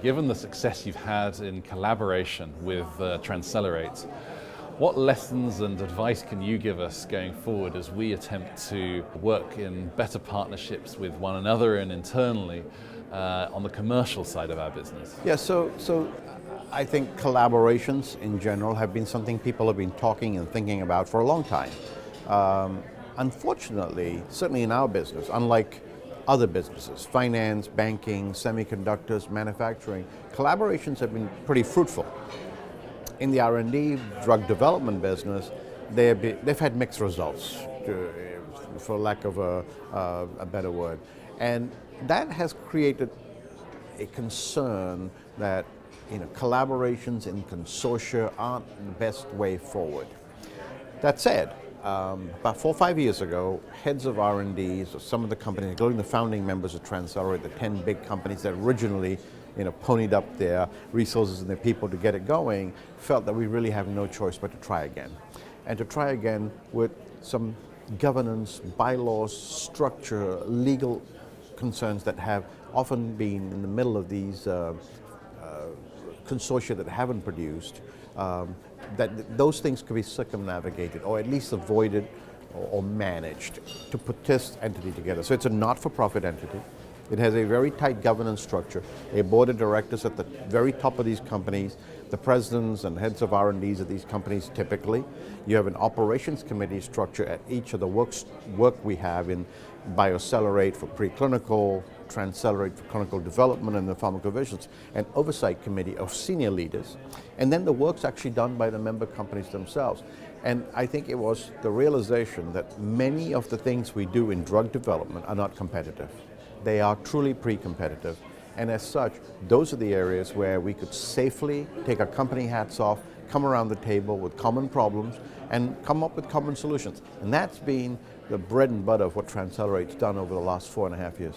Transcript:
Given the success you've had in collaboration with TransCelerate, what lessons and advice can you give us going forward as we attempt to work in better partnerships with one another and internally on the commercial side of our business? Yeah, so I think collaborations in general have been something people have been talking and thinking about for a long time. Unfortunately, certainly in our business, unlike other businesses, finance, banking, semiconductors, manufacturing, collaborations have been pretty fruitful. In the R&D drug development business, they've had mixed results, for lack of a better word. And that has created a concern that collaborations in consortia aren't the best way forward. That said, about 4 or 5 years ago, heads of R&Ds of some of the companies, including the founding members of TransCelerate, the 10 big companies that originally ponied up their resources and their people to get it going, felt that we really have no choice but to try again. And to try again with some governance, bylaws, structure, legal concerns that have often been in the middle of these consortia that haven't produced, that those things could be circumnavigated or at least avoided or managed to put this entity together. So it's a not-for-profit entity. It has a very tight governance structure, a board of directors at the very top of these companies, the presidents and heads of R&Ds of these companies typically. You have an operations committee structure at each of the work we have in BioCelerate for preclinical, TransCelerate for clinical development and the pharmacovigilance, an oversight committee of senior leaders. And then the work's actually done by the member companies themselves. And I think it was the realization that many of the things we do in drug development are not competitive. They are truly pre-competitive, and as such, those are the areas where we could safely take our company hats off, come around the table with common problems, and come up with common solutions. And that's been the bread and butter of what TransCelerate's done over the last 4.5 years.